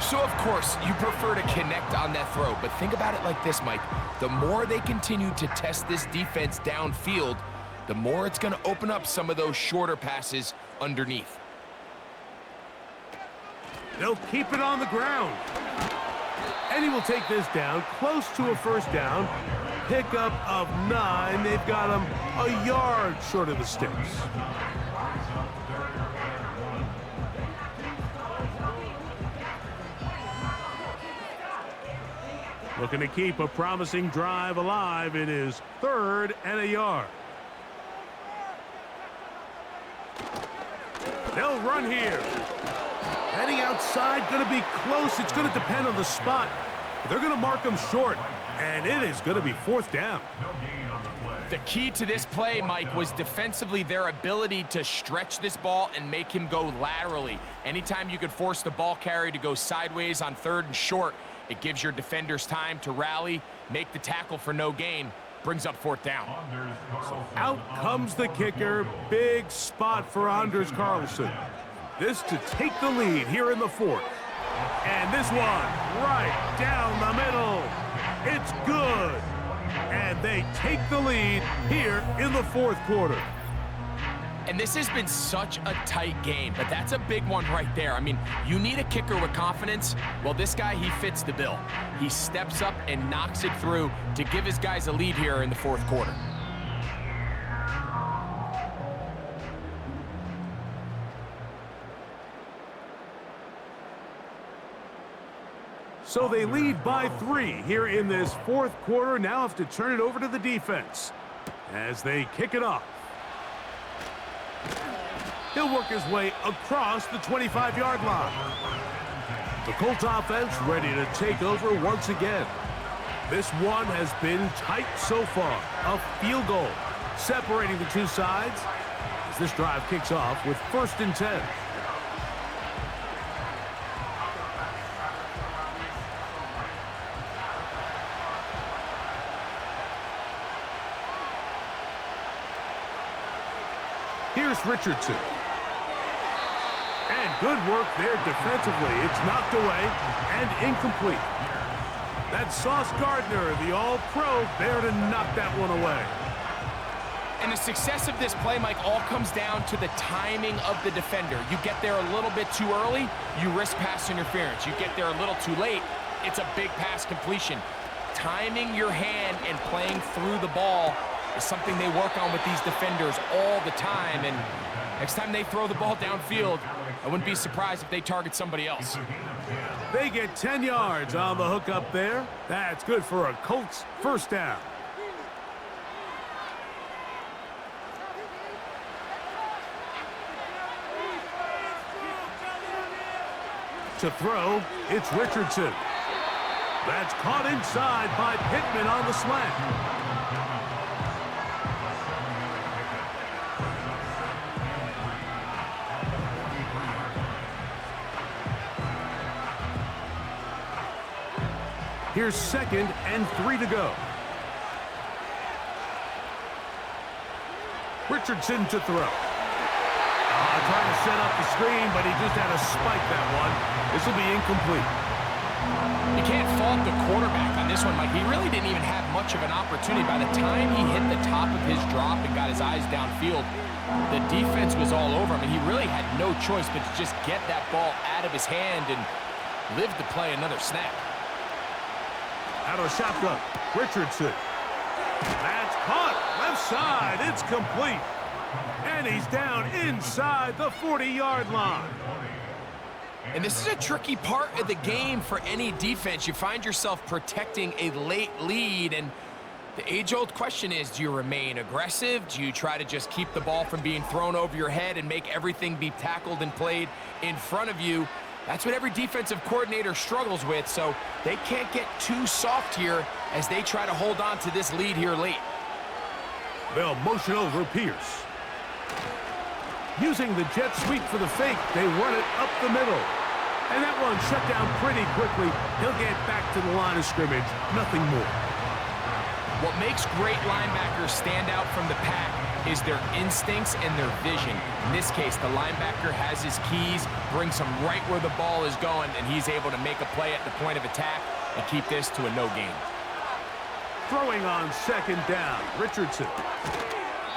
Speaker 3: So, of course, you prefer to connect on that throw, but think about it like this, Mike. The more they continue to test this defense downfield, the more it's going to open up some of those shorter passes underneath.
Speaker 2: They'll keep it on the ground. And he will take this down close to a 1st down. Pickup of 9. They've got him a yard short of the sticks. Looking to keep a promising drive alive. It is 3rd and a yard. They'll run here. Heading outside, going to be close. It's going to depend on the spot. They're going to mark him short, and it is going to be 4th down.
Speaker 3: The key to this play, Mike, was defensively their ability to stretch this ball and make him go laterally. Anytime you could force the ball carrier to go sideways on 3rd and short, it gives your defenders time to rally, make the tackle for no gain, brings up 4th down.
Speaker 2: So out comes the kicker. Big spot for Anders Carlson. This to take the lead here in the 4th. And this one right down the middle. It's good. And they take the lead here in the 4th quarter.
Speaker 3: And this has been such a tight game, but that's a big one right there. I mean, you need a kicker with confidence. Well, this guy, he fits the bill. He steps up and knocks it through to give his guys a lead here in the 4th quarter.
Speaker 2: So they lead by 3 here in this 4th quarter. Now have to turn it over to the defense as they kick it off. He'll work his way across the 25-yard line. The Colts offense ready to take over once again. This one has been tight so far. A field goal separating the two sides as this drive kicks off with 1st and 10. Here's Richardson. And good work there defensively. It's knocked away and incomplete. That's Sauce Gardner, the all-pro, there to knock that one away.
Speaker 3: And the success of this play, Mike, all comes down to the timing of the defender. You get there a little bit too early, you risk pass interference. You get there a little too late, it's a big pass completion. Timing your hand and playing through the ball is something they work on with these defenders all the time. And next time they throw the ball downfield, I wouldn't be surprised if they target somebody else.
Speaker 2: They get 10 yards on the hook up there. That's good for a Colts first down. To throw, it's Richardson. That's caught inside by Pittman on the slant. Here's 2nd and 3 to go. Richardson to throw. Trying to set up the screen, but he just had to spike that one. This will be incomplete.
Speaker 3: You can't fault the quarterback on this one, Mike. He really didn't even have much of an opportunity. By the time he hit the top of his drop and got his eyes downfield, the defense was all over him, and he really had no choice but to just get that ball out of his hand and live to play another snap.
Speaker 2: Out of shotgun, Richardson. That's caught. Left side. It's complete. And he's down inside the 40-yard line.
Speaker 3: And this is a tricky part of the game for any defense. You find yourself protecting a late lead, and the age-old question is, do you remain aggressive? Do you try to just keep the ball from being thrown over your head and make everything be tackled and played in front of you? That's what every defensive coordinator struggles with, so they can't get too soft here as they try to hold on to this lead here late.
Speaker 2: They'll motion over Pierce. Using the jet sweep for the fake, they run it up the middle. And that one shut down pretty quickly. He'll get back to the line of scrimmage, nothing more.
Speaker 3: What makes great linebackers stand out from the pack is their instincts and their vision. In this case, the linebacker has his keys, brings him right where the ball is going, and he's able to make a play at the point of attack and keep this to a no gain.
Speaker 2: Throwing on 2nd down, Richardson.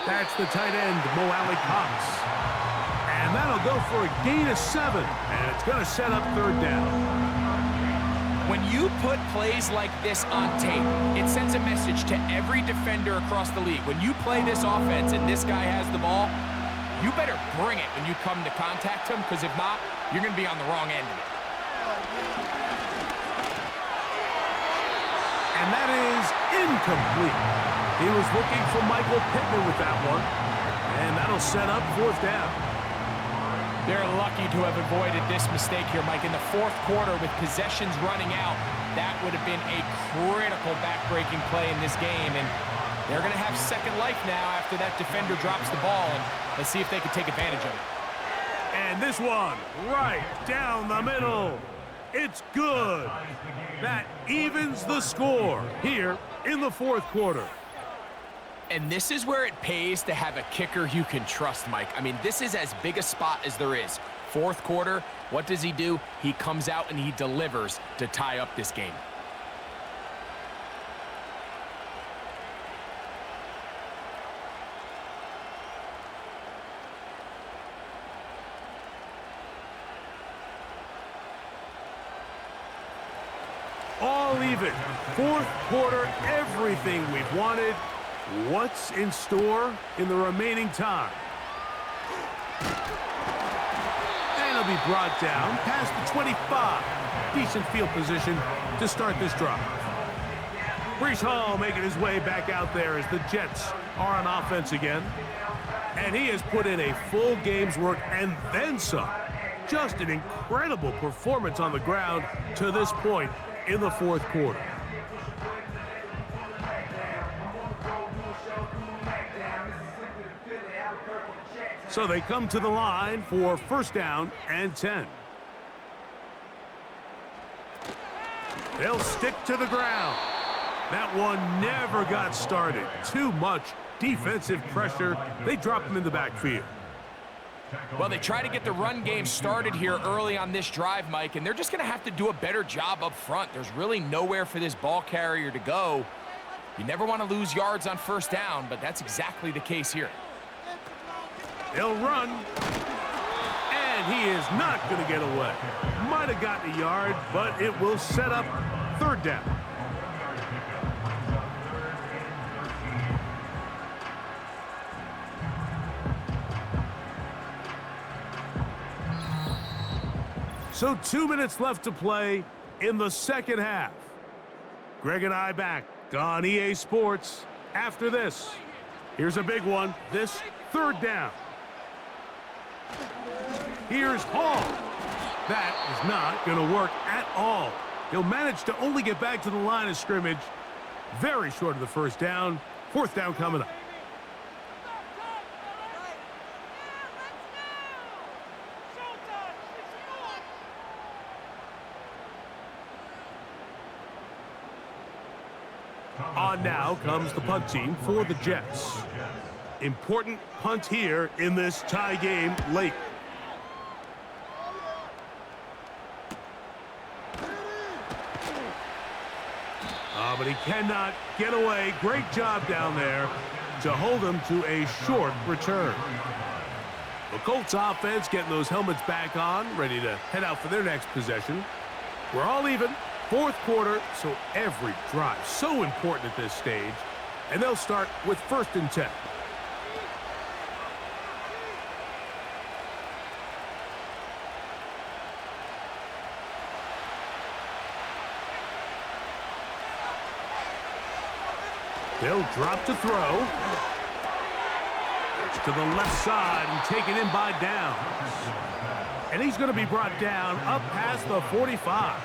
Speaker 2: That's the tight end, Mo Cox. And that'll go for a gain of 7, and it's going to set up 3rd down.
Speaker 3: When you put plays like this on tape, it sends a message to every defender across the league. When you play this offense and this guy has the ball, you better bring it when you come to contact him, because if not, you're going to be on the wrong end of it.
Speaker 2: And that is incomplete. He was looking for Michael Pittman with that one, and that'll set up 4th down.
Speaker 3: They're lucky to have avoided this mistake here, Mike. In the 4th quarter, with possessions running out, that would have been a critical back-breaking play in this game. And they're going to have second life now after that defender drops the ball. And let's see if they can take advantage of it.
Speaker 2: And this one, right down the middle. It's good. That evens the score here in the 4th quarter.
Speaker 3: And this is where it pays to have a kicker you can trust, Mike. I mean, this is as big a spot as there is. 4th quarter, what does he do? He comes out and he delivers to tie up this game.
Speaker 2: All even. 4th quarter, everything we've wanted. What's in store in the remaining time? And it'll be brought down past the 25. Decent field position to start this drive. Breece Hall making his way back out there as the Jets are on offense again. And he has put in a full game's work and then some. Just an incredible performance on the ground to this point in the 4th quarter. So they come to the line for 1st down and 10. They'll stick to the ground. That one never got started. Too much defensive pressure. They drop him in the backfield.
Speaker 3: Well, they try to get the run game started here early on this drive, Mike, and they're just going to have to do a better job up front. There's really nowhere for this ball carrier to go. You never want to lose yards on first down, but that's exactly the case here.
Speaker 2: They'll run. And he is not going to get away. Might have gotten a yard, but it will set up third down. So 2 minutes left to play in the second half. Greg and I back on EA Sports after this. Here's a big one. This third down. Here's Hall. That is not going to work at all. He'll manage to only get back to the line of scrimmage. Very short of the first down. Fourth down coming up. On now comes the punt team for the Jets. Important punt here in this tie game late. But he cannot get away. Great job down there to hold him to a short return. The Colts offense getting those helmets back on, ready to head out for their next possession. We're all even. Fourth quarter, so every drive so important at this stage. And they'll start with 1st and 10. They'll drop to throw. To the left side and taken in by Downs. And he's going to be brought down up past the 45.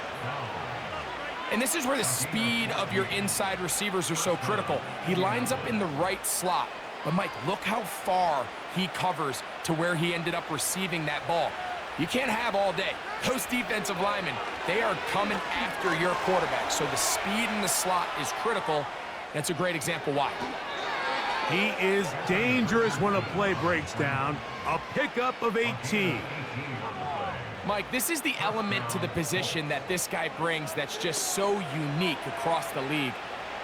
Speaker 3: And this is where the speed of your inside receivers are so critical. He lines up in the right slot. But, Mike, look how far he covers to where he ended up receiving that ball. You can't have all day. Those defensive linemen, they are coming after your quarterback. So the speed in the slot is critical. That's a great example why.
Speaker 2: He is dangerous when a play breaks down. A pickup of 18.
Speaker 3: Mike, this is the element to the position that this guy brings that's just so unique across the league.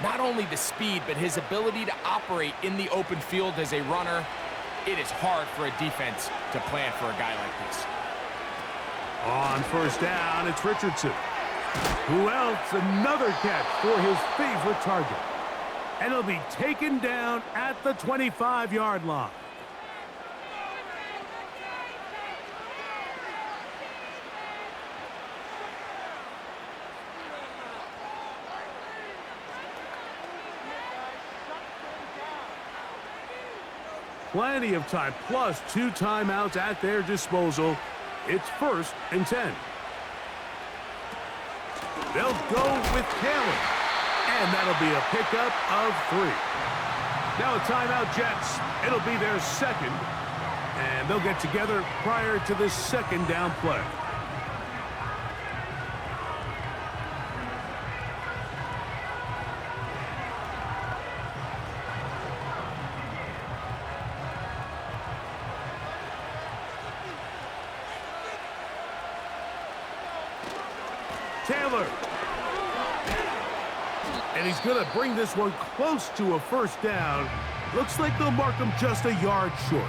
Speaker 3: Not only the speed, but his ability to operate in the open field as a runner. It is hard for a defense to plan for a guy like this.
Speaker 2: On first down, it's Richardson. Who else? Another catch for his favorite target. And he'll be taken down at the 25-yard line. Plenty of time, plus 2 timeouts at their disposal. It's 1st and 10. They'll go with Taylor. And that'll be a pickup of 3. Now a timeout, Jets. It'll be their second. And they'll get together prior to this second down play. Taylor. And he's going to bring this one close to a first down. Looks like they'll mark him just a yard short.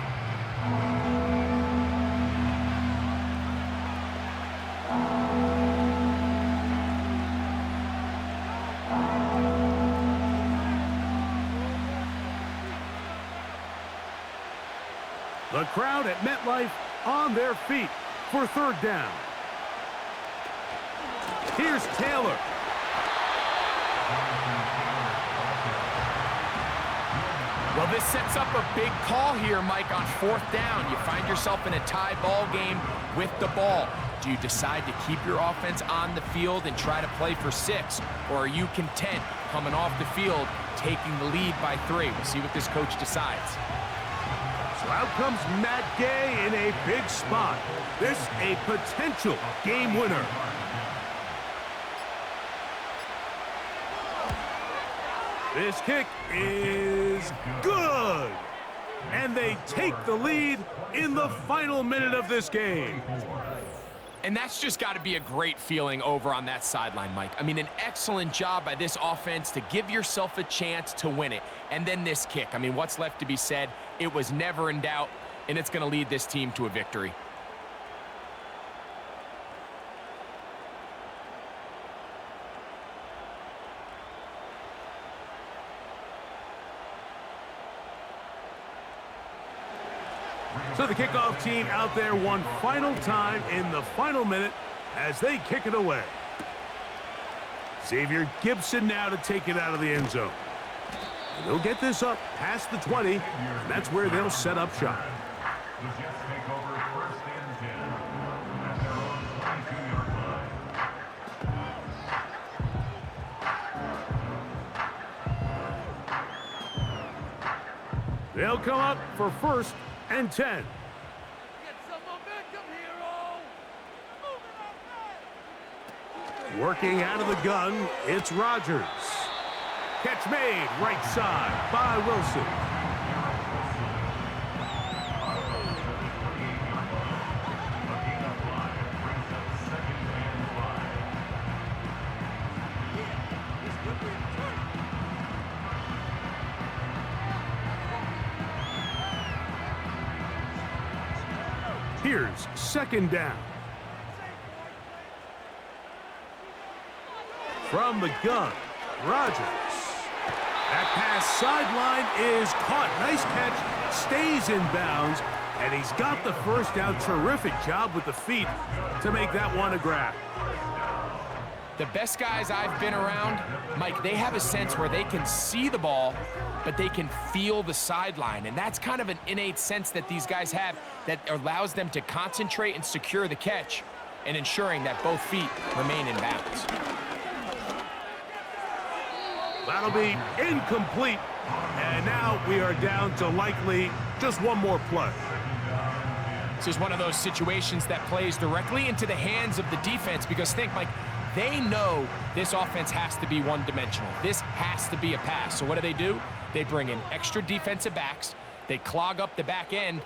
Speaker 2: The crowd at MetLife on their feet for third down. Here's Taylor.
Speaker 3: Well, this sets up a big call here, Mike, on fourth down. You find yourself in a tie ball game with the ball. Do you decide to keep your offense on the field and try to play for 6? Or are you content coming off the field, taking the lead by 3? We'll see what this coach decides.
Speaker 2: So out comes Matt Gay in a big spot. This a potential game winner. This kick is good. And they take the lead in the final minute of this game.
Speaker 3: And that's just got to be a great feeling over on that sideline, Mike. I mean, an excellent job by this offense to give yourself a chance to win it. And then this kick. I mean, what's left to be said? It was never in doubt, and it's going to lead this team to a victory.
Speaker 2: So the kickoff team out there one final time in the final minute as they kick it away. Xavier Gibson now to take it out of the end zone. And they'll get this up past the 20, and that's where they'll set up shop.
Speaker 6: The Jets take over first and 10 at their own 22-yard line.
Speaker 2: They'll come up for first and 10. Working out of the gun, it's Rodgers. Catch made right side by Wilson. Here's second down. From the gun, Rodgers. That pass sideline is caught. Nice catch, stays in bounds, and he's got the first down. Terrific job with the feet to make that one a grab.
Speaker 3: The best guys I've been around, Mike, they have a sense where they can see the ball, but they can feel the sideline. And that's kind of an innate sense that these guys have that allows them to concentrate and secure the catch and ensuring that both feet remain in bounds.
Speaker 2: That'll be incomplete. And now we are down to likely just one more play.
Speaker 3: This is one of those situations that plays directly into the hands of the defense because think, Mike, they know this offense has to be one-dimensional. This has to be a pass. So what do? They bring in extra defensive backs. They clog up the back end.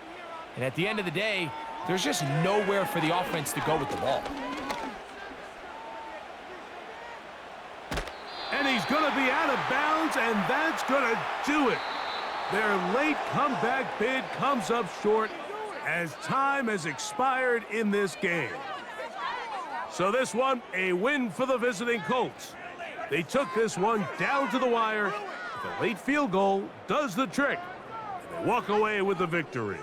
Speaker 3: And at the end of the day, there's just nowhere for the offense to go with the ball.
Speaker 2: And he's going to be out of bounds, and that's going to do it. Their late comeback bid comes up short as time has expired in this game. So this one, a win for the visiting Colts. They took this one down to the wire. The late field goal does the trick. They walk away with the victory.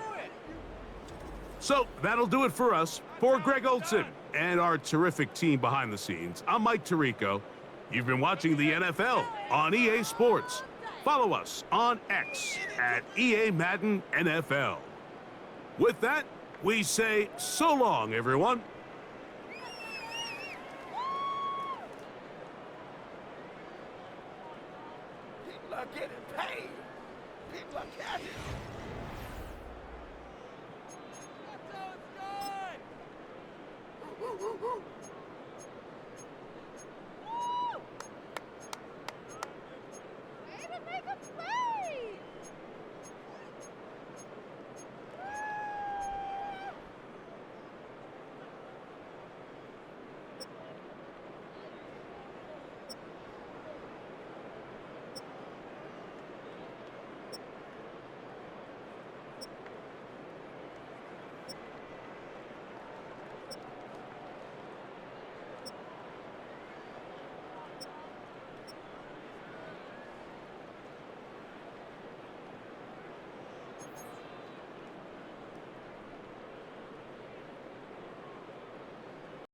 Speaker 2: So that'll do it for us. For Greg Olson and our terrific team behind the scenes, I'm Mike Tirico. You've been watching the NFL on EA Sports. Follow us on X at EA Madden NFL. With that, we say so long, everyone.
Speaker 7: People are getting paid. People are cashing. That's how it's done.